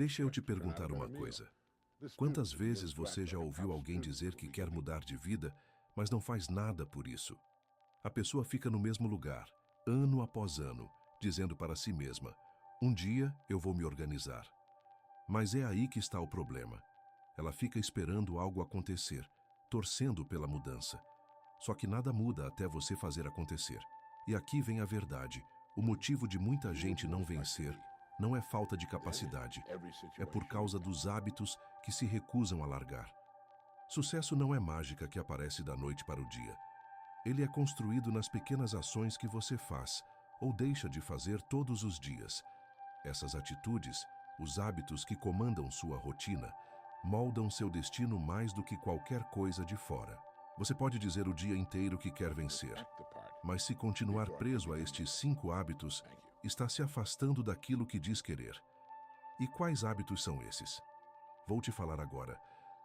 Deixa eu te perguntar uma coisa. Quantas vezes você já ouviu alguém dizer que quer mudar de vida, mas não faz nada por isso? A pessoa fica no mesmo lugar, ano após ano, dizendo para si mesma: um dia eu vou me organizar. Mas é aí que está o problema. Ela fica esperando algo acontecer, torcendo pela mudança. Só que nada muda até você fazer acontecer. E aqui vem a verdade. O motivo de muita gente não vencer não é falta de capacidade, é por causa dos hábitos que se recusam a largar. Sucesso não é mágica que aparece da noite para o dia. Ele é construído nas pequenas ações que você faz ou deixa de fazer todos os dias. Essas atitudes, os hábitos que comandam sua rotina, moldam seu destino mais do que qualquer coisa de fora. Você pode dizer o dia inteiro que quer vencer, mas se continuar preso a estes 5 hábitos, está se afastando daquilo que diz querer. E quais hábitos são esses? Vou te falar agora.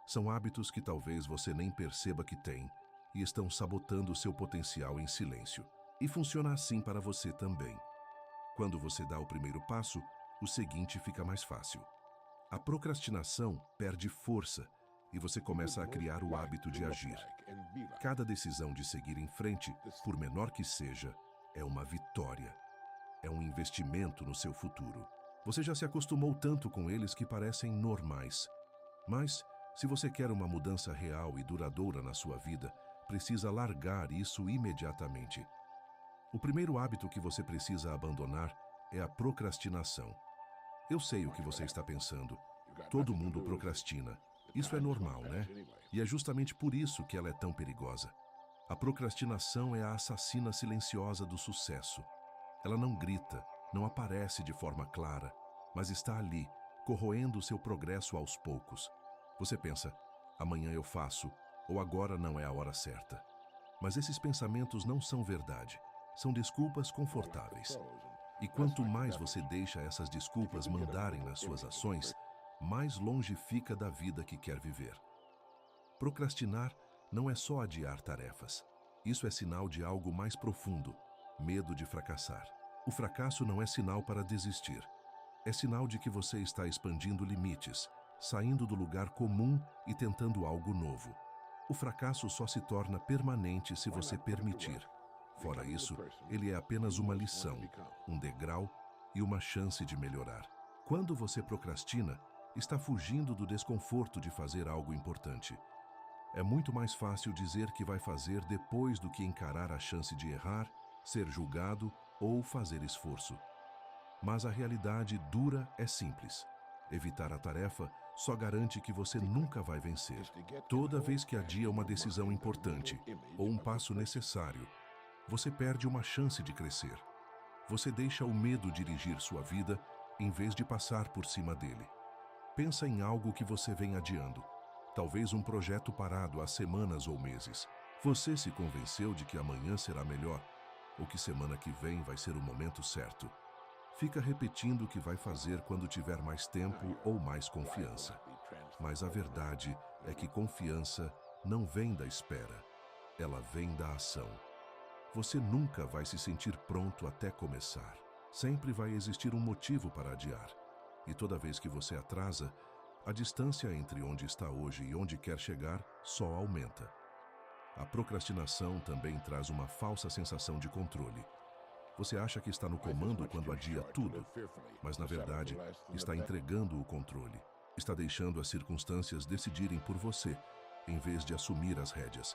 São hábitos que talvez você nem perceba que tem e estão sabotando seu potencial em silêncio. E funciona assim para você também. Quando você dá o primeiro passo, o seguinte fica mais fácil. A procrastinação perde força e você começa a criar o hábito de agir. Cada decisão de seguir em frente, por menor que seja, é uma vitória. É um investimento no seu futuro. Você já se acostumou tanto com eles que parecem normais. Mas, se você quer uma mudança real e duradoura na sua vida, precisa largar isso imediatamente. O primeiro hábito que você precisa abandonar é a procrastinação. Eu sei o que você está pensando. Todo mundo procrastina. Isso é normal, né? E é justamente por isso que ela é tão perigosa. A procrastinação é a assassina silenciosa do sucesso. Ela não grita, não aparece de forma clara, mas está ali, corroendo seu progresso aos poucos. Você pensa, amanhã eu faço, ou agora não é a hora certa. Mas esses pensamentos não são verdade, são desculpas confortáveis. E quanto mais você deixa essas desculpas mandarem nas suas ações, mais longe fica da vida que quer viver. Procrastinar não é só adiar tarefas. Isso é sinal de algo mais profundo, medo de fracassar. O fracasso não é sinal para desistir. É sinal de que você está expandindo limites, saindo do lugar comum e tentando algo novo. O fracasso só se torna permanente se você permitir. Fora isso, ele é apenas uma lição, um degrau e uma chance de melhorar. Quando você procrastina, está fugindo do desconforto de fazer algo importante. É muito mais fácil dizer que vai fazer depois do que encarar a chance de errar, ser julgado ou fazer esforço. Mas a realidade dura é simples. Evitar a tarefa só garante que você nunca vai vencer. Toda vez que adia uma decisão importante ou um passo necessário, você perde uma chance de crescer. Você deixa o medo dirigir sua vida em vez de passar por cima dele. Pensa em algo que você vem adiando. Talvez um projeto parado há semanas ou meses. Você se convenceu de que amanhã será melhor, ou que semana que vem vai ser o momento certo. Fica repetindo o que vai fazer quando tiver mais tempo ou mais confiança. Mas a verdade é que confiança não vem da espera, ela vem da ação. Você nunca vai se sentir pronto até começar. Sempre vai existir um motivo para adiar. E toda vez que você atrasa, a distância entre onde está hoje e onde quer chegar só aumenta. A procrastinação também traz uma falsa sensação de controle. Você acha que está no comando quando adia tudo, mas na verdade está entregando o controle. Está deixando as circunstâncias decidirem por você, em vez de assumir as rédeas.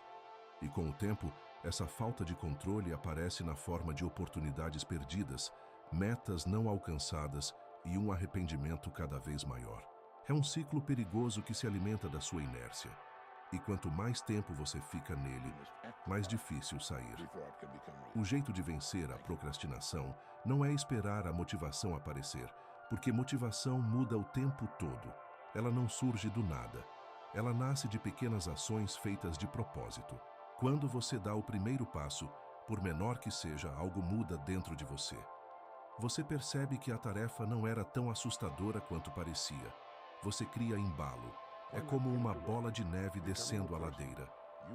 E com o tempo, essa falta de controle aparece na forma de oportunidades perdidas, metas não alcançadas e um arrependimento cada vez maior. É um ciclo perigoso que se alimenta da sua inércia. E quanto mais tempo você fica nele, mais difícil sair. O jeito de vencer a procrastinação não é esperar a motivação aparecer, porque motivação muda o tempo todo. Ela não surge do nada. Ela nasce de pequenas ações feitas de propósito. Quando você dá o primeiro passo, por menor que seja, algo muda dentro de você. Você percebe que a tarefa não era tão assustadora quanto parecia. Você cria embalo. É como uma bola de neve descendo a ladeira.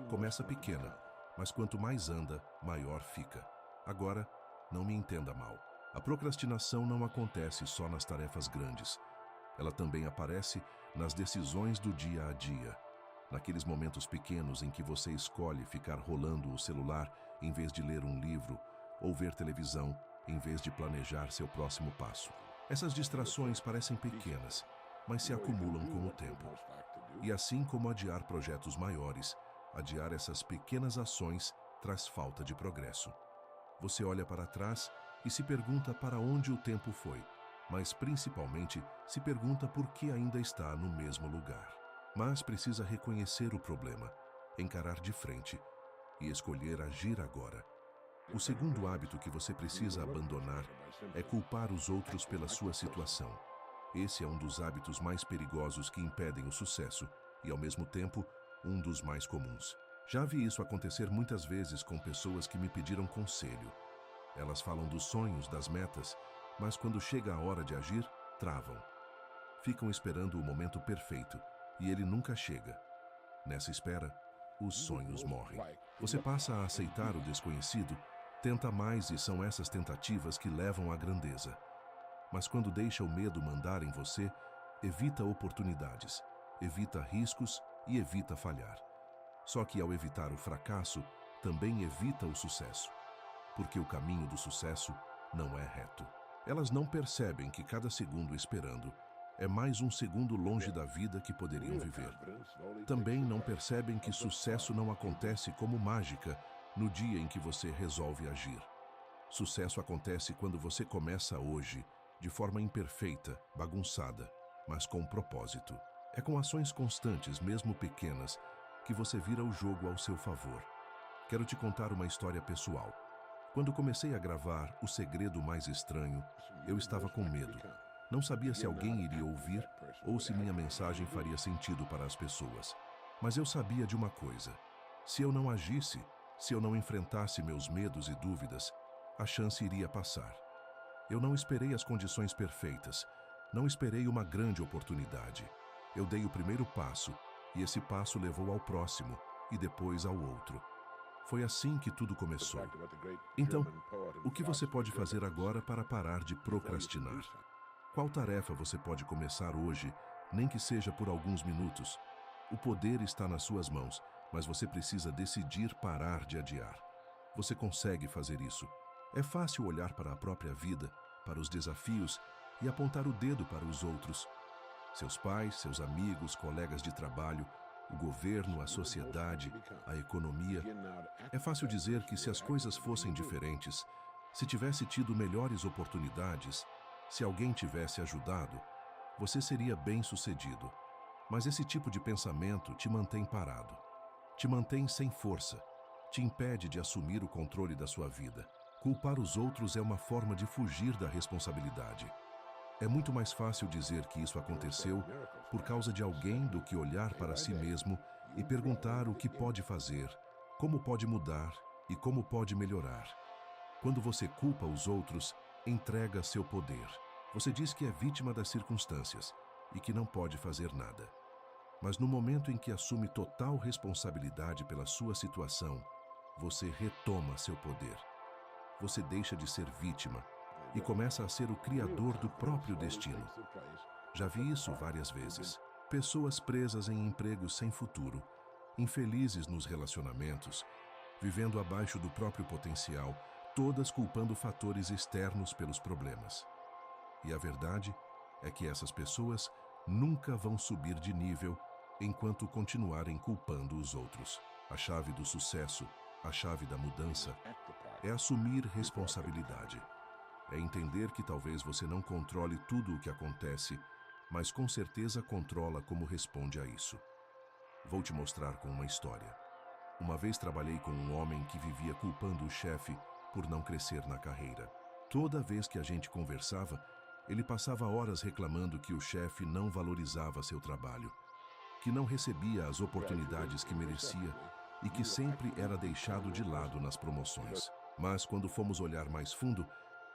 Começa pequena, mas quanto mais anda, maior fica. Agora, não me entenda mal. A procrastinação não acontece só nas tarefas grandes. Ela também aparece nas decisões do dia a dia, naqueles momentos pequenos em que você escolhe ficar rolando o celular em vez de ler um livro ou ver televisão em vez de planejar seu próximo passo. Essas distrações parecem pequenas, mas se acumulam com o tempo. E assim como adiar projetos maiores, adiar essas pequenas ações traz falta de progresso. Você olha para trás e se pergunta para onde o tempo foi, mas principalmente se pergunta por que ainda está no mesmo lugar. Mas precisa reconhecer o problema, encarar de frente e escolher agir agora. O segundo hábito que você precisa abandonar é culpar os outros pela sua situação. Esse é um dos hábitos mais perigosos que impedem o sucesso e, ao mesmo tempo, um dos mais comuns. Já vi isso acontecer muitas vezes com pessoas que me pediram conselho. Elas falam dos sonhos, das metas, mas quando chega a hora de agir, travam. Ficam esperando o momento perfeito e ele nunca chega. Nessa espera, os sonhos morrem. Você passa a aceitar o desconhecido, tenta mais e são essas tentativas que levam à grandeza. Mas quando deixa o medo mandar em você, evita oportunidades, evita riscos e evita falhar. Só que ao evitar o fracasso, também evita o sucesso. Porque o caminho do sucesso não é reto. Elas não percebem que cada segundo esperando é mais um segundo longe da vida que poderiam viver. Também não percebem que sucesso não acontece como mágica no dia em que você resolve agir. Sucesso acontece quando você começa hoje, de forma imperfeita, bagunçada, mas com propósito. É com ações constantes, mesmo pequenas, que você vira o jogo ao seu favor. Quero te contar uma história pessoal. Quando comecei a gravar O Segredo Mais Estranho, eu estava com medo. Não sabia se alguém iria ouvir ou se minha mensagem faria sentido para as pessoas. Mas eu sabia de uma coisa: se eu não agisse, se eu não enfrentasse meus medos e dúvidas, a chance iria passar. Eu não esperei as condições perfeitas, não esperei uma grande oportunidade. Eu dei o primeiro passo, e esse passo levou ao próximo, e depois ao outro. Foi assim que tudo começou. Então, o que você pode fazer agora para parar de procrastinar? Qual tarefa você pode começar hoje, nem que seja por alguns minutos? O poder está nas suas mãos, mas você precisa decidir parar de adiar. Você consegue fazer isso. É fácil olhar para a própria vida, para os desafios e apontar o dedo para os outros. Seus pais, seus amigos, colegas de trabalho, o governo, a sociedade, a economia. É fácil dizer que se as coisas fossem diferentes, se tivesse tido melhores oportunidades, se alguém tivesse ajudado, você seria bem-sucedido. Mas esse tipo de pensamento te mantém parado, te mantém sem força, te impede de assumir o controle da sua vida. Culpar os outros é uma forma de fugir da responsabilidade. É muito mais fácil dizer que isso aconteceu por causa de alguém do que olhar para si mesmo e perguntar o que pode fazer, como pode mudar e como pode melhorar. Quando você culpa os outros, entrega seu poder. Você diz que é vítima das circunstâncias e que não pode fazer nada. Mas no momento em que assume total responsabilidade pela sua situação, você retoma seu poder. Você deixa de ser vítima e começa a ser o criador do próprio destino. Já vi isso várias vezes. Pessoas presas em empregos sem futuro, infelizes nos relacionamentos, vivendo abaixo do próprio potencial, todas culpando fatores externos pelos problemas. E a verdade é que essas pessoas nunca vão subir de nível enquanto continuarem culpando os outros. A chave do sucesso, a chave da mudança, é assumir responsabilidade. É entender que talvez você não controle tudo o que acontece, mas com certeza controla como responde a isso. Vou te mostrar com uma história. Uma vez trabalhei com um homem que vivia culpando o chefe por não crescer na carreira. Toda vez que a gente conversava, ele passava horas reclamando que o chefe não valorizava seu trabalho, que não recebia as oportunidades que merecia e que sempre era deixado de lado nas promoções. Mas quando fomos olhar mais fundo,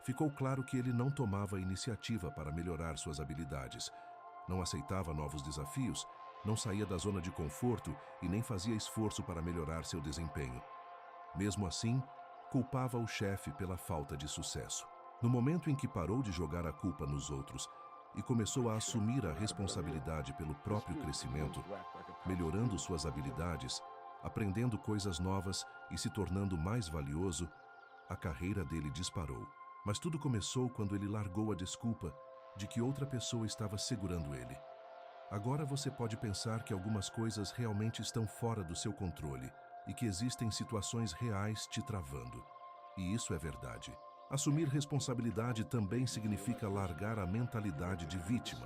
ficou claro que ele não tomava iniciativa para melhorar suas habilidades, não aceitava novos desafios, não saía da zona de conforto e nem fazia esforço para melhorar seu desempenho. Mesmo assim, culpava o chefe pela falta de sucesso. No momento em que parou de jogar a culpa nos outros e começou a assumir a responsabilidade pelo próprio crescimento, melhorando suas habilidades, aprendendo coisas novas e se tornando mais valioso, a carreira dele disparou. Mas tudo começou quando ele largou a desculpa de que outra pessoa estava segurando ele. Agora você pode pensar que algumas coisas realmente estão fora do seu controle e que existem situações reais te travando. E isso é verdade. Assumir responsabilidade também significa largar a mentalidade de vítima.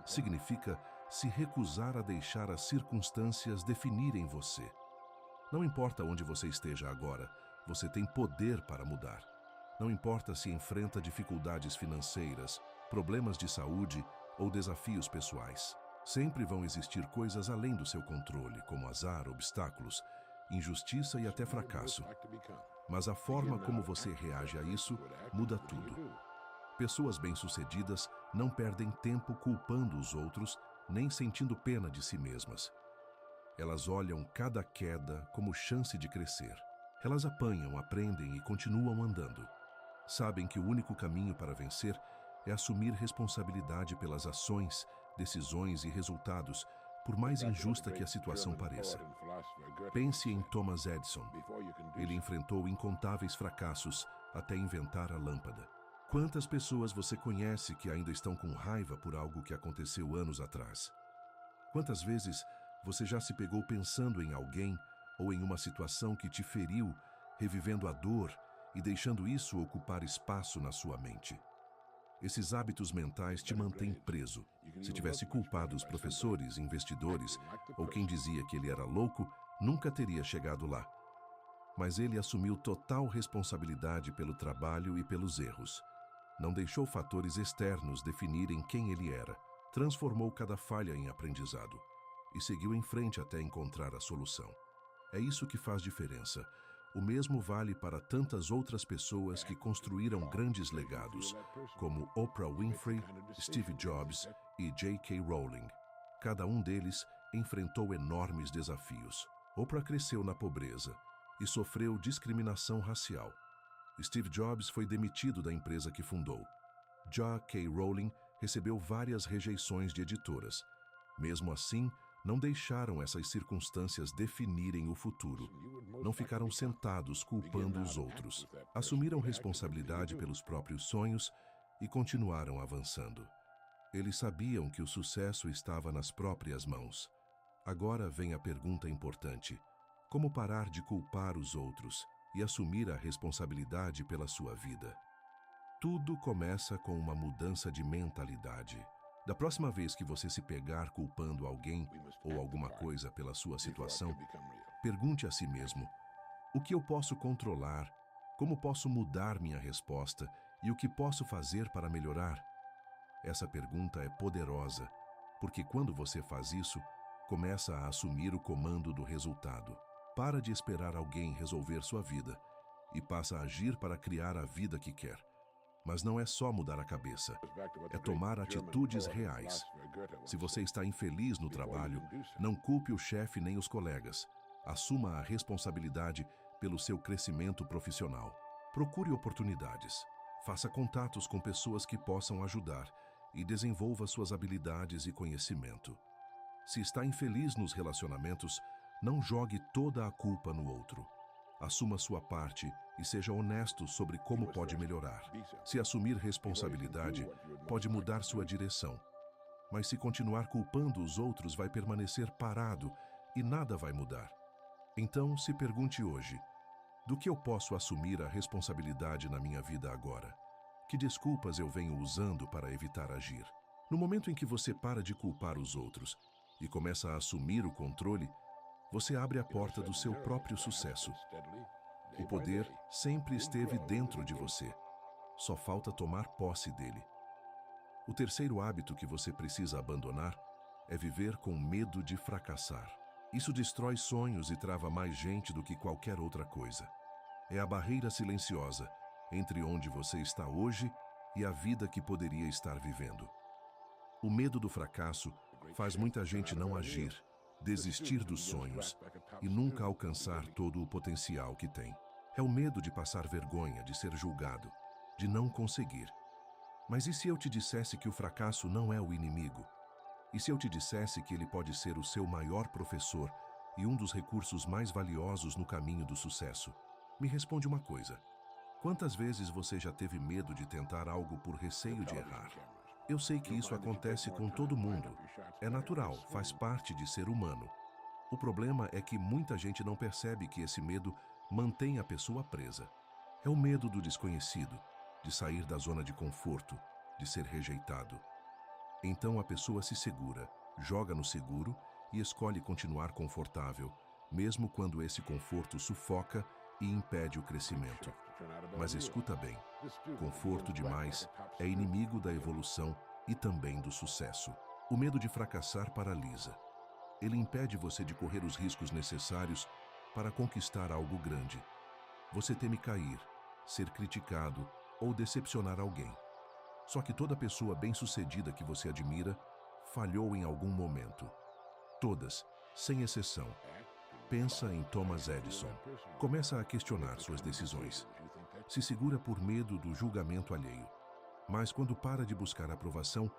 Significa se recusar a deixar as circunstâncias definirem você. Não importa onde você esteja agora, você tem poder para mudar. Não importa se enfrenta dificuldades financeiras, problemas de saúde ou desafios pessoais. Sempre vão existir coisas além do seu controle, como azar, obstáculos, injustiça e até fracasso. Mas a forma como você reage a isso muda tudo. Pessoas bem-sucedidas não perdem tempo culpando os outros, nem sentindo pena de si mesmas. Elas olham cada queda como chance de crescer. Elas apanham, aprendem e continuam andando. Sabem que o único caminho para vencer é assumir responsabilidade pelas ações, decisões e resultados, por mais injusta que a situação pareça. Pense em Thomas Edison. Ele enfrentou incontáveis fracassos até inventar a lâmpada. Quantas pessoas você conhece que ainda estão com raiva por algo que aconteceu anos atrás? Quantas vezes você já se pegou pensando em alguém ou em uma situação que te feriu, revivendo a dor e deixando isso ocupar espaço na sua mente? Esses hábitos mentais te mantêm preso. Se tivesse culpado os professores, investidores ou quem dizia que ele era louco, nunca teria chegado lá. Mas ele assumiu total responsabilidade pelo trabalho e pelos erros. Não deixou fatores externos definirem quem ele era. Transformou cada falha em aprendizado e seguiu em frente até encontrar a solução. É isso que faz diferença. O mesmo vale para tantas outras pessoas que construíram grandes legados, como Oprah Winfrey, Steve Jobs e J.K. Rowling. Cada um deles enfrentou enormes desafios. Oprah cresceu na pobreza e sofreu discriminação racial. Steve Jobs foi demitido da empresa que fundou. J.K. Rowling recebeu várias rejeições de editoras. Mesmo assim, não deixaram essas circunstâncias definirem o futuro. Não ficaram sentados culpando os outros. Assumiram responsabilidade pelos próprios sonhos e continuaram avançando. Eles sabiam que o sucesso estava nas próprias mãos. Agora vem a pergunta importante: como parar de culpar os outros e assumir a responsabilidade pela sua vida? Tudo começa com uma mudança de mentalidade. Da próxima vez que você se pegar culpando alguém ou alguma coisa pela sua situação, pergunte a si mesmo: o que eu posso controlar? Como posso mudar minha resposta? E o que posso fazer para melhorar? Essa pergunta é poderosa, porque quando você faz isso, começa a assumir o comando do resultado. Para de esperar alguém resolver sua vida e passa a agir para criar a vida que quer. Mas não é só mudar a cabeça, é tomar atitudes reais. Se você está infeliz no trabalho, não culpe o chefe nem os colegas. Assuma a responsabilidade pelo seu crescimento profissional. Procure oportunidades. Faça contatos com pessoas que possam ajudar e desenvolva suas habilidades e conhecimento. Se está infeliz nos relacionamentos, não jogue toda a culpa no outro. Assuma sua parte e seja honesto sobre como pode melhorar. Se assumir responsabilidade, pode mudar sua direção. Mas se continuar culpando os outros, vai permanecer parado e nada vai mudar. Então, se pergunte hoje: do que eu posso assumir a responsabilidade na minha vida agora? Que desculpas eu venho usando para evitar agir? No momento em que você para de culpar os outros e começa a assumir o controle, você abre a porta do seu próprio sucesso. O poder sempre esteve dentro de você. Só falta tomar posse dele. O terceiro hábito que você precisa abandonar é viver com medo de fracassar. Isso destrói sonhos e trava mais gente do que qualquer outra coisa. É a barreira silenciosa entre onde você está hoje e a vida que poderia estar vivendo. O medo do fracasso faz muita gente não agir, desistir dos sonhos e nunca alcançar todo o potencial que tem. É o medo de passar vergonha, de ser julgado, de não conseguir. Mas e se eu te dissesse que o fracasso não é o inimigo? E se eu te dissesse que ele pode ser o seu maior professor e um dos recursos mais valiosos no caminho do sucesso? Me responde uma coisa. Quantas vezes você já teve medo de tentar algo por receio de errar? Eu sei que isso acontece com todo mundo. É natural, faz parte de ser humano. O problema é que muita gente não percebe que esse medo mantém a pessoa presa. É o medo do desconhecido, de sair da zona de conforto, de ser rejeitado. Então a pessoa se segura, joga no seguro e escolhe continuar confortável, mesmo quando esse conforto sufoca e impede o crescimento. Mas escuta bem, conforto demais é inimigo da evolução e também do sucesso. O medo de fracassar paralisa. Ele impede você de correr os riscos necessários para conquistar algo grande. Você teme cair, ser criticado ou decepcionar alguém. Só que toda pessoa bem-sucedida que você admira falhou em algum momento. Todas, sem exceção. Pensa em Thomas Edison. Começa a questionar suas decisões. Se segura por medo do julgamento alheio. Mas quando para de buscar aprovação,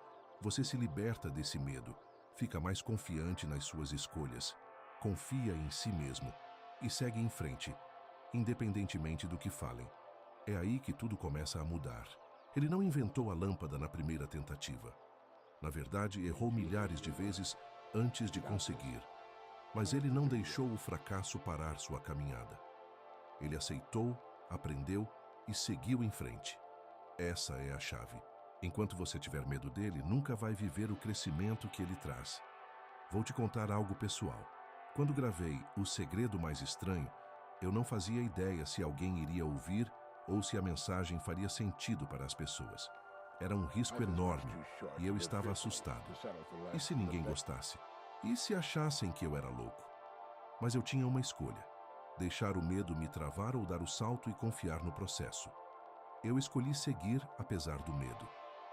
você se liberta desse medo, fica mais confiante nas suas escolhas, confia em si mesmo e segue em frente, independentemente do que falem. É aí que tudo começa a mudar. Ele não inventou a lâmpada na primeira tentativa. Na verdade, errou milhares de vezes antes de conseguir. Mas ele não deixou o fracasso parar sua caminhada. Ele aceitou, aprendeu e seguiu em frente. Essa é a chave. Enquanto você tiver medo dele, nunca vai viver o crescimento que ele traz. Vou te contar algo pessoal. Quando gravei O Segredo Mais Estranho, eu não fazia ideia se alguém iria ouvir ou se a mensagem faria sentido para as pessoas. Era um risco enorme e eu estava assustado. E se ninguém gostasse? E se achassem que eu era louco? Mas eu tinha uma escolha: deixar o medo me travar ou dar o salto e confiar no processo. Eu escolhi seguir apesar do medo,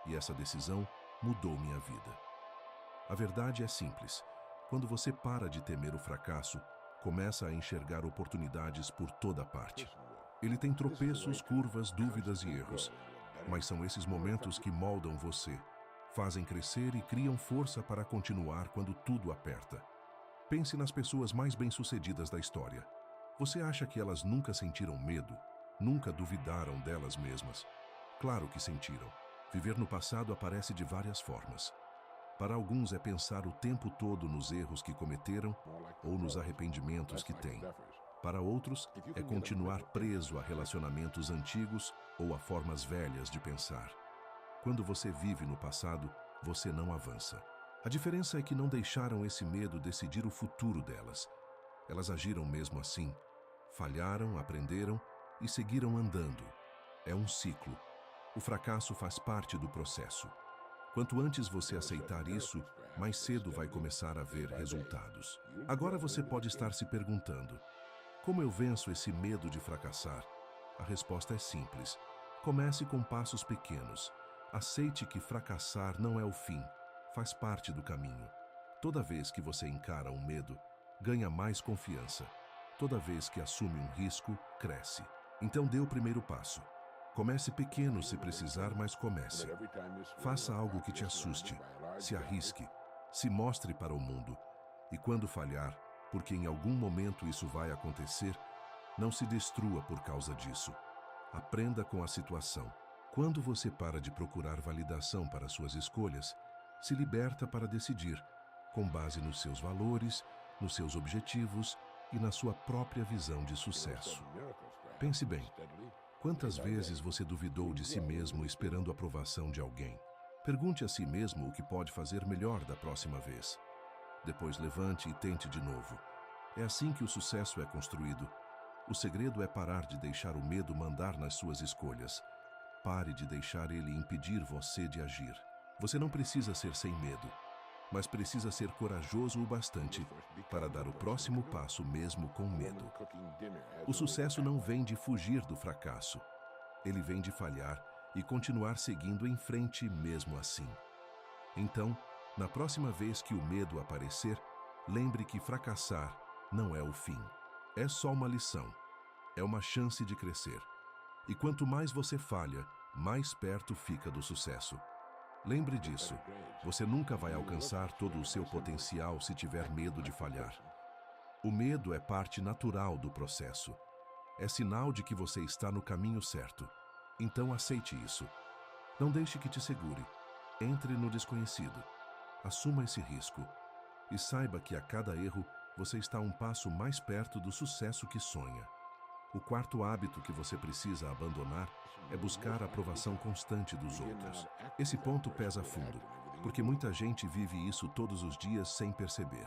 e essa decisão mudou minha vida. A verdade é simples. Quando você para de temer o fracasso, começa a enxergar oportunidades por toda parte. Ele tem tropeços, curvas, dúvidas e erros, mas são esses momentos que moldam você, fazem crescer e criam força para continuar quando tudo aperta. Pense nas pessoas mais bem-sucedidas da história. Você acha que elas nunca sentiram medo? Nunca duvidaram delas mesmas? Claro que sentiram. Viver no passado aparece de várias formas. Para alguns é pensar o tempo todo nos erros que cometeram ou nos arrependimentos que têm. Para outros, é continuar preso a relacionamentos antigos ou a formas velhas de pensar. Quando você vive no passado, você não avança. A diferença é que não deixaram esse medo decidir o futuro delas. Elas agiram mesmo assim. Falharam, aprenderam e seguiram andando. É um ciclo. O fracasso faz parte do processo. Quanto antes você aceitar isso, mais cedo vai começar a ver resultados. Agora você pode estar se perguntando: como eu venço esse medo de fracassar? A resposta é simples. Comece com passos pequenos. Aceite que fracassar não é o fim, faz parte do caminho. Toda vez que você encara um medo, ganha mais confiança. Toda vez que assume um risco, cresce. Então dê o primeiro passo. Comece pequeno se precisar, mas comece. Faça algo que te assuste, se arrisque, se mostre para o mundo. E quando falhar, porque em algum momento isso vai acontecer, não se destrua por causa disso. Aprenda com a situação. Quando você para de procurar validação para suas escolhas, se liberta para decidir, com base nos seus valores, nos seus objetivos e na sua própria visão de sucesso. Pense bem, quantas vezes você duvidou de si mesmo esperando a aprovação de alguém? Pergunte a si mesmo o que pode fazer melhor da próxima vez. Depois levante e tente de novo. É assim que o sucesso é construído. O segredo é parar de deixar o medo mandar nas suas escolhas. Pare de deixar ele impedir você de agir. Você não precisa ser sem medo, mas precisa ser corajoso o bastante para dar o próximo passo mesmo com medo. O sucesso não vem de fugir do fracasso. Ele vem de falhar e continuar seguindo em frente mesmo assim. Então, na próxima vez que o medo aparecer, lembre que fracassar não é o fim. É só uma lição. É uma chance de crescer. E quanto mais você falha, mais perto fica do sucesso. Lembre disso, você nunca vai alcançar todo o seu potencial se tiver medo de falhar. O medo é parte natural do processo. É sinal de que você está no caminho certo. Então aceite isso. Não deixe que te segure. Entre no desconhecido. Assuma esse risco. E saiba que a cada erro você está um passo mais perto do sucesso que sonha. O quarto hábito que você precisa abandonar é buscar a aprovação constante dos outros. Esse ponto pesa fundo, porque muita gente vive isso todos os dias sem perceber.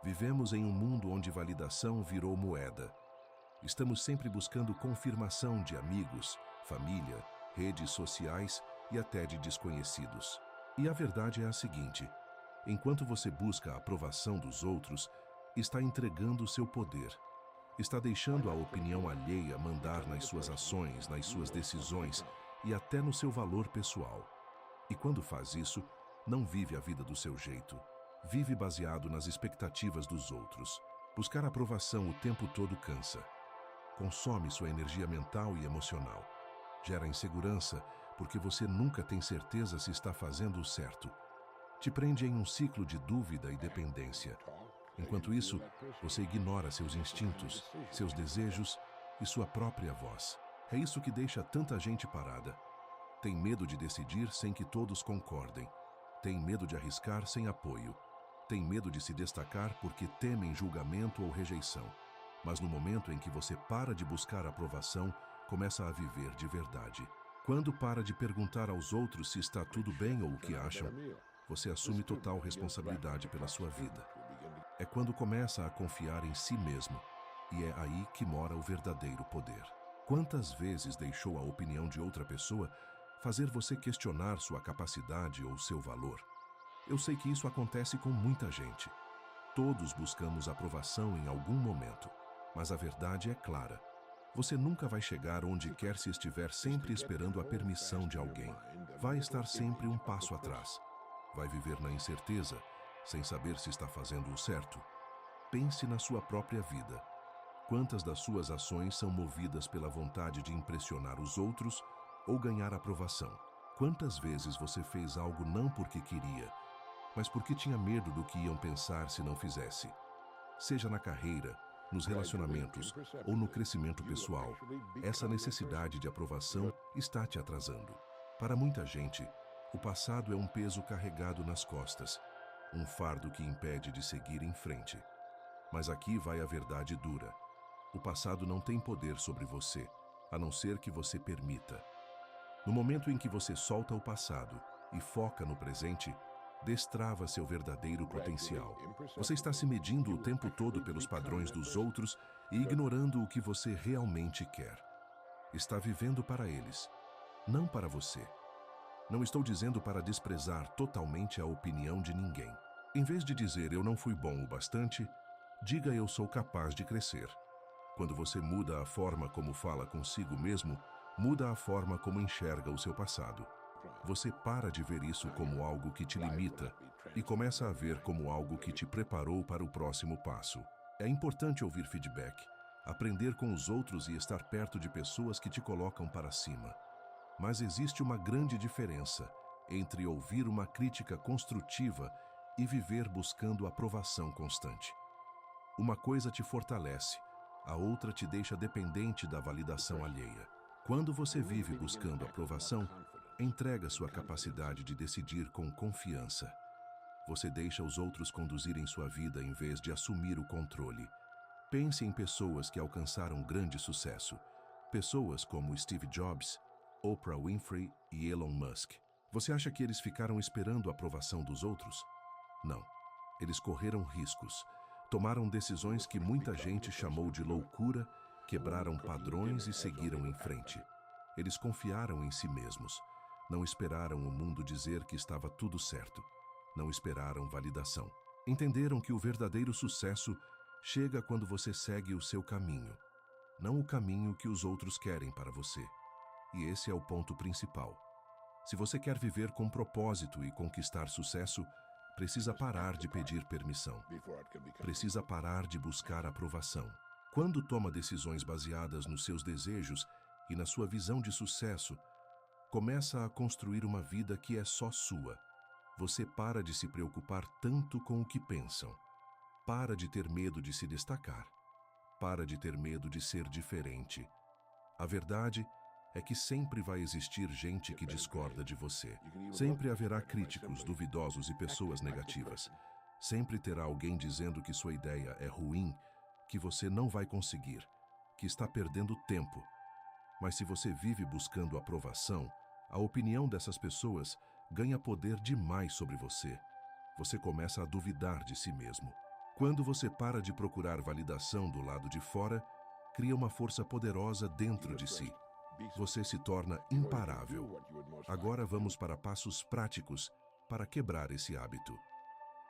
Vivemos em um mundo onde validação virou moeda. Estamos sempre buscando confirmação de amigos, família, redes sociais e até de desconhecidos. E a verdade é a seguinte: enquanto você busca a aprovação dos outros, está entregando seu poder. Está deixando a opinião alheia mandar nas suas ações, nas suas decisões e até no seu valor pessoal. E quando faz isso, não vive a vida do seu jeito. Vive baseado nas expectativas dos outros. Buscar aprovação o tempo todo cansa. Consome sua energia mental e emocional. Gera insegurança porque você nunca tem certeza se está fazendo o certo. Te prende em um ciclo de dúvida e dependência. Enquanto isso, você ignora seus instintos, seus desejos e sua própria voz. É isso que deixa tanta gente parada. Tem medo de decidir sem que todos concordem. Tem medo de arriscar sem apoio. Tem medo de se destacar porque temem julgamento ou rejeição. Mas no momento em que você para de buscar aprovação, começa a viver de verdade. Quando para de perguntar aos outros se está tudo bem ou o que acham, você assume total responsabilidade pela sua vida. É quando começa a confiar em si mesmo, e é aí que mora o verdadeiro poder. Quantas vezes deixou a opinião de outra pessoa fazer você questionar sua capacidade ou seu valor? Eu sei que isso acontece com muita gente. Todos buscamos aprovação em algum momento, mas a verdade é clara. Você nunca vai chegar onde quer se estiver sempre esperando a permissão de alguém. Vai estar sempre um passo atrás. Vai viver na incerteza, sem saber se está fazendo o certo. Pense na sua própria vida. Quantas das suas ações são movidas pela vontade de impressionar os outros ou ganhar aprovação? Quantas vezes você fez algo não porque queria, mas porque tinha medo do que iam pensar se não fizesse? Seja na carreira, nos relacionamentos ou no crescimento pessoal, essa necessidade de aprovação está te atrasando. Para muita gente, o passado é um peso carregado nas costas, um fardo que impede de seguir em frente. Mas aqui vai a verdade dura. O passado não tem poder sobre você, a não ser que você permita. No momento em que você solta o passado e foca no presente, destrava seu verdadeiro potencial. Você está se medindo o tempo todo pelos padrões dos outros e ignorando o que você realmente quer. Está vivendo para eles, não para você. Não estou dizendo para desprezar totalmente a opinião de ninguém. Em vez de dizer eu não fui bom o bastante, diga eu sou capaz de crescer. Quando você muda a forma como fala consigo mesmo, muda a forma como enxerga o seu passado. Você para de ver isso como algo que te limita e começa a ver como algo que te preparou para o próximo passo. É importante ouvir feedback, aprender com os outros e estar perto de pessoas que te colocam para cima. Mas existe uma grande diferença entre ouvir uma crítica construtiva e viver buscando aprovação constante. Uma coisa te fortalece, a outra te deixa dependente da validação alheia. Quando você vive buscando aprovação, entrega sua capacidade de decidir com confiança. Você deixa os outros conduzirem sua vida em vez de assumir o controle. Pense em pessoas que alcançaram grande sucesso. Pessoas como Steve Jobs, Oprah Winfrey e Elon Musk. Você acha que eles ficaram esperando a aprovação dos outros? Não. Eles correram riscos, tomaram decisões que muita gente chamou de loucura, quebraram padrões e seguiram em frente. Eles confiaram em si mesmos. Não esperaram o mundo dizer que estava tudo certo. Não esperaram validação. Entenderam que o verdadeiro sucesso chega quando você segue o seu caminho, não o caminho que os outros querem para você. E esse é o ponto principal. Se você quer viver com propósito e conquistar sucesso, precisa parar de pedir permissão. Precisa parar de buscar aprovação. Quando toma decisões baseadas nos seus desejos e na sua visão de sucesso, Começa a construir uma vida que é só sua. Você para de se preocupar tanto com o que pensam. Para de ter medo de se destacar. Para de ter medo de ser diferente. A verdade é que sempre vai existir gente que discorda de você. Sempre haverá críticos, duvidosos e pessoas negativas. Sempre terá alguém dizendo que sua ideia é ruim, que você não vai conseguir, que está perdendo tempo. Mas se você vive buscando aprovação, a opinião dessas pessoas ganha poder demais sobre você. Você começa a duvidar de si mesmo. Quando você para de procurar validação do lado de fora, cria uma força poderosa dentro de si. Você se torna imparável. Agora vamos para passos práticos para quebrar esse hábito.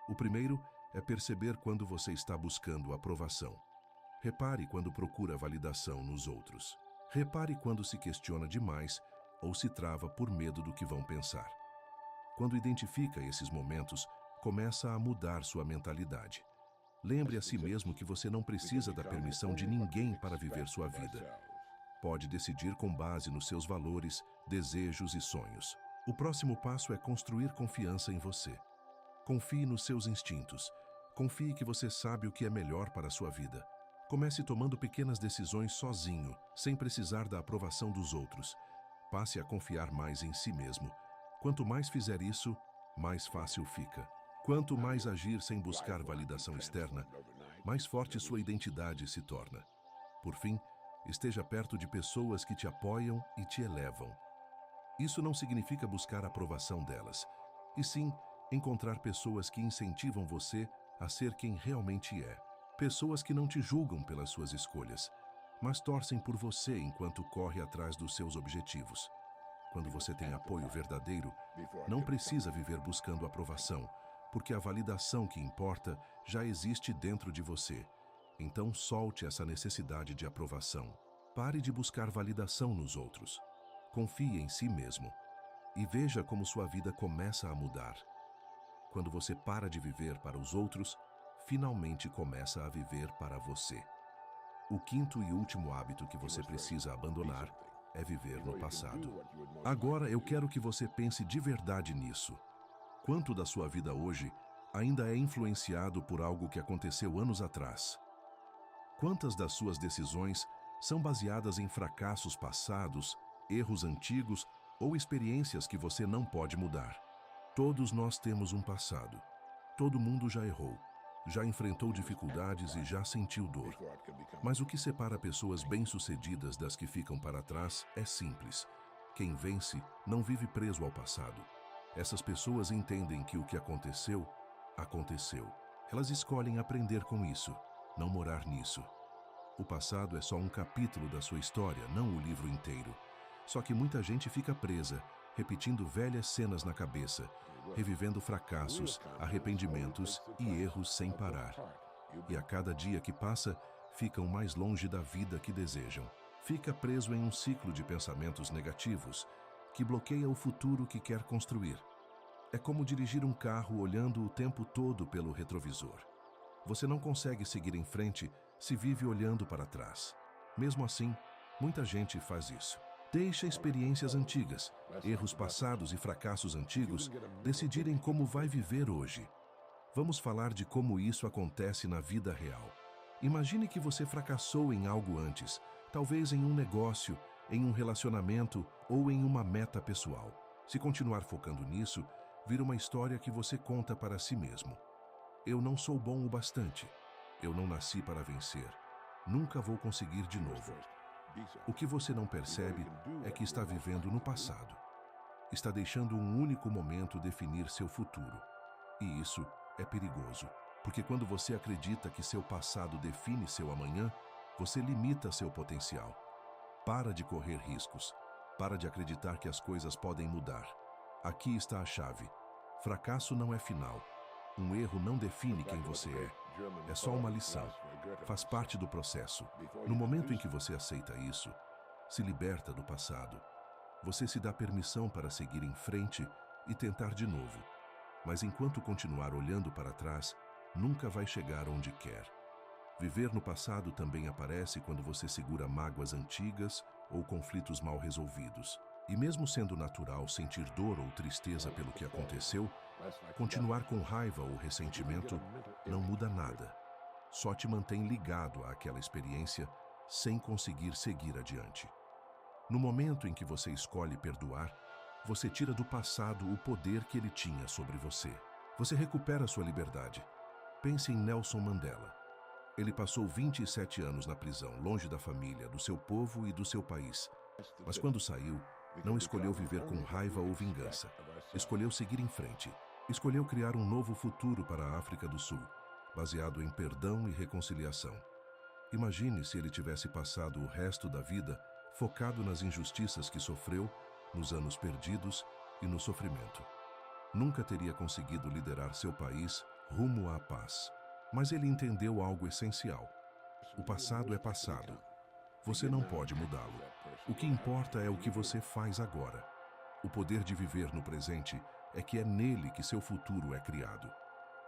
O primeiro é perceber quando você está buscando aprovação. Repare quando procura validação nos outros. Repare quando se questiona demais ou se trava por medo do que vão pensar. Quando identifica esses momentos, começa a mudar sua mentalidade. Lembre a si mesmo que você não precisa da permissão de ninguém para viver sua vida. Pode decidir com base nos seus valores, desejos e sonhos. O próximo passo é construir confiança em você. Confie nos seus instintos. Confie que você sabe o que é melhor para a sua vida. Comece tomando pequenas decisões sozinho, sem precisar da aprovação dos outros. Passe a confiar mais em si mesmo. Quanto mais fizer isso, mais fácil fica. Quanto mais agir sem buscar validação externa, mais forte sua identidade se torna. Por fim, esteja perto de pessoas que te apoiam e te elevam. Isso não significa buscar a aprovação delas, e sim encontrar pessoas que incentivam você a ser quem realmente é. Pessoas que não te julgam pelas suas escolhas, mas torcem por você enquanto corre atrás dos seus objetivos. Quando você tem apoio verdadeiro, não precisa viver buscando aprovação, porque a validação que importa já existe dentro de você. Então solte essa necessidade de aprovação. Pare de buscar validação nos outros. Confie em si mesmo e veja como sua vida começa a mudar. Quando você para de viver para os outros, finalmente começa a viver para você. O quinto e último hábito que você precisa abandonar é viver no passado. Agora eu quero que você pense de verdade nisso. Quanto da sua vida hoje ainda é influenciado por algo que aconteceu anos atrás? Quantas das suas decisões são baseadas em fracassos passados, erros antigos ou experiências que você não pode mudar? Todos nós temos um passado. Todo mundo já errou, já enfrentou dificuldades e já sentiu dor. Mas o que separa pessoas bem-sucedidas das que ficam para trás é simples. Quem vence não vive preso ao passado. Essas pessoas entendem que o que aconteceu, aconteceu. Elas escolhem aprender com isso, não morar nisso. O passado é só um capítulo da sua história, não o livro inteiro. Só que muita gente fica presa, repetindo velhas cenas na cabeça, revivendo fracassos, arrependimentos e erros sem parar. E a cada dia que passa, ficam mais longe da vida que desejam. Fica preso em um ciclo de pensamentos negativos, que bloqueia o futuro que quer construir. É como dirigir um carro olhando o tempo todo pelo retrovisor. Você não consegue seguir em frente se vive olhando para trás. Mesmo assim, muita gente faz isso. Deixa experiências antigas, erros passados e fracassos antigos decidirem como vai viver hoje. Vamos falar de como isso acontece na vida real. Imagine que você fracassou em algo antes, talvez em um negócio, em um relacionamento ou em uma meta pessoal. Se continuar focando nisso, vira uma história que você conta para si mesmo. Eu não sou bom o bastante. Eu não nasci para vencer. Nunca vou conseguir de novo. O que você não percebe é que está vivendo no passado. Está deixando um único momento definir seu futuro. E isso é perigoso, porque quando você acredita que seu passado define seu amanhã, você limita seu potencial. Para de correr riscos. Para de acreditar que as coisas podem mudar. Aqui está a chave. Fracasso não é final. Um erro não define quem você é. É só uma lição. Faz parte do processo. No momento em que você aceita isso, se liberta do passado. Você se dá permissão para seguir em frente e tentar de novo. Mas enquanto continuar olhando para trás, nunca vai chegar onde quer. Viver no passado também aparece quando você segura mágoas antigas ou conflitos mal resolvidos. E mesmo sendo natural sentir dor ou tristeza pelo que aconteceu, continuar com raiva ou ressentimento não muda nada. Só te mantém ligado àquela experiência sem conseguir seguir adiante. No momento em que você escolhe perdoar, você tira do passado o poder que ele tinha sobre você. Você recupera sua liberdade. Pense em Nelson Mandela. Ele passou 27 anos na prisão, longe da família, do seu povo e do seu país. Mas quando saiu, não escolheu viver com raiva ou vingança. Escolheu seguir em frente. Escolheu criar um novo futuro para a África do Sul, baseado em perdão e reconciliação. Imagine se ele tivesse passado o resto da vida focado nas injustiças que sofreu, nos anos perdidos e no sofrimento. Nunca teria conseguido liderar seu país rumo à paz. Mas ele entendeu algo essencial. O passado é passado. Você não pode mudá-lo. O que importa é o que você faz agora. O poder de viver no presente é que é nele que seu futuro é criado.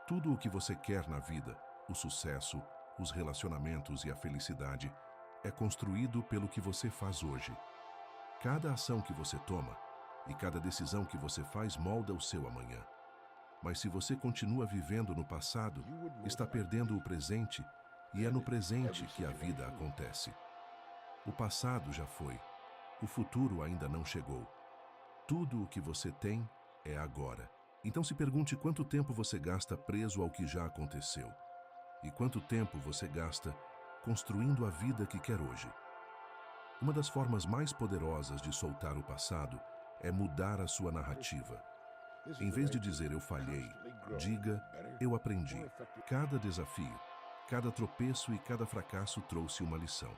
Tudo o que você quer na vida, o sucesso, os relacionamentos e a felicidade, é construído pelo que você faz hoje. Cada ação que você toma e cada decisão que você faz molda o seu amanhã. Mas se você continua vivendo no passado, está perdendo o presente e é no presente que a vida acontece. O passado já foi. O futuro ainda não chegou. Tudo o que você tem é agora. Então se pergunte quanto tempo você gasta preso ao que já aconteceu e quanto tempo você gasta construindo a vida que quer hoje. Uma das formas mais poderosas de soltar o passado é mudar a sua narrativa. Em vez de dizer eu falhei, diga eu aprendi. Cada desafio, cada tropeço e cada fracasso trouxe uma lição.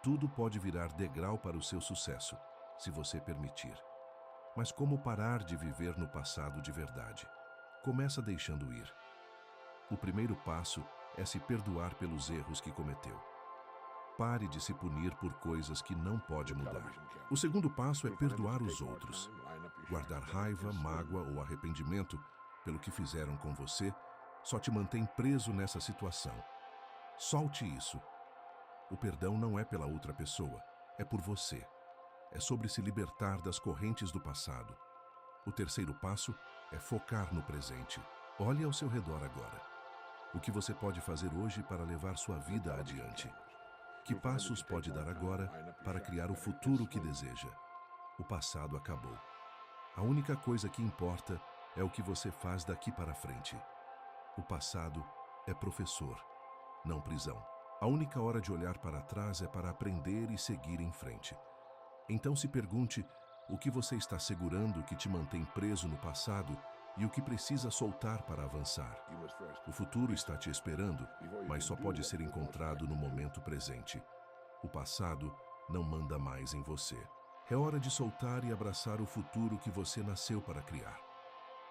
Tudo pode virar degrau para o seu sucesso, se você permitir. Mas como parar de viver no passado de verdade? Começa deixando ir. O primeiro passo é se perdoar pelos erros que cometeu. Pare de se punir por coisas que não pode mudar. O segundo passo é perdoar os outros. Guardar raiva, mágoa ou arrependimento pelo que fizeram com você só te mantém preso nessa situação. Solte isso. O perdão não é pela outra pessoa, é por você. É sobre se libertar das correntes do passado. O terceiro passo é focar no presente. Olhe ao seu redor agora. O que você pode fazer hoje para levar sua vida adiante? Que passos pode dar agora para criar o futuro que deseja? O passado acabou. A única coisa que importa é o que você faz daqui para frente. O passado é professor, não prisão. A única hora de olhar para trás é para aprender e seguir em frente. Então se pergunte o que você está segurando que te mantém preso no passado e o que precisa soltar para avançar. O futuro está te esperando, mas só pode ser encontrado no momento presente. O passado não manda mais em você. É hora de soltar e abraçar o futuro que você nasceu para criar.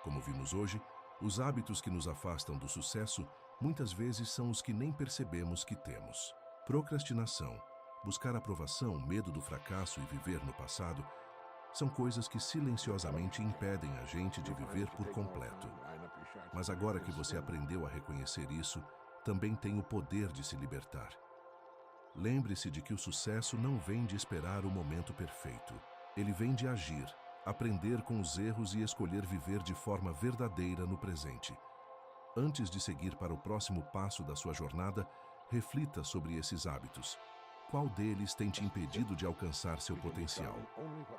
Como vimos hoje, os hábitos que nos afastam do sucesso muitas vezes são os que nem percebemos que temos. Procrastinação, buscar aprovação, medo do fracasso e viver no passado são coisas que silenciosamente impedem a gente de viver por completo. Mas agora que você aprendeu a reconhecer isso, também tem o poder de se libertar. Lembre-se de que o sucesso não vem de esperar o momento perfeito. Ele vem de agir, aprender com os erros e escolher viver de forma verdadeira no presente. Antes de seguir para o próximo passo da sua jornada, reflita sobre esses hábitos. Qual deles tem te impedido de alcançar seu potencial?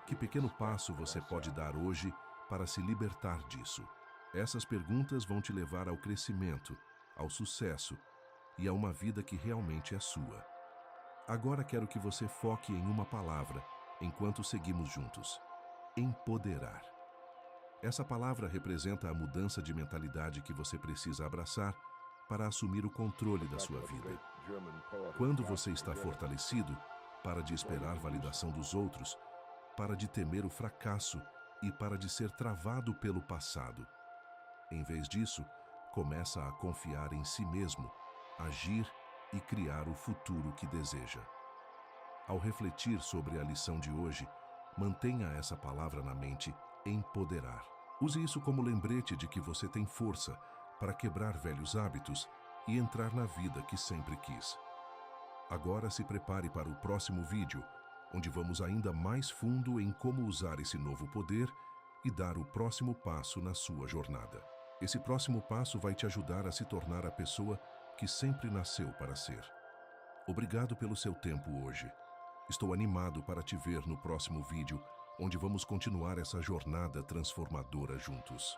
Que pequeno passo você pode dar hoje para se libertar disso? Essas perguntas vão te levar ao crescimento, ao sucesso e a uma vida que realmente é sua. Agora quero que você foque em uma palavra enquanto seguimos juntos. Empoderar. Essa palavra representa a mudança de mentalidade que você precisa abraçar para assumir o controle da sua vida. Quando você está fortalecido, para de esperar validação dos outros, para de temer o fracasso e para de ser travado pelo passado. Em vez disso, começa a confiar em si mesmo, agir e criar o futuro que deseja. Ao refletir sobre a lição de hoje, mantenha essa palavra na mente, empoderar. Use isso como lembrete de que você tem força para quebrar velhos hábitos e entrar na vida que sempre quis. Agora se prepare para o próximo vídeo, onde vamos ainda mais fundo em como usar esse novo poder e dar o próximo passo na sua jornada. Esse próximo passo vai te ajudar a se tornar a pessoa que sempre nasceu para ser. Obrigado pelo seu tempo hoje. Estou animado para te ver no próximo vídeo, onde vamos continuar essa jornada transformadora juntos.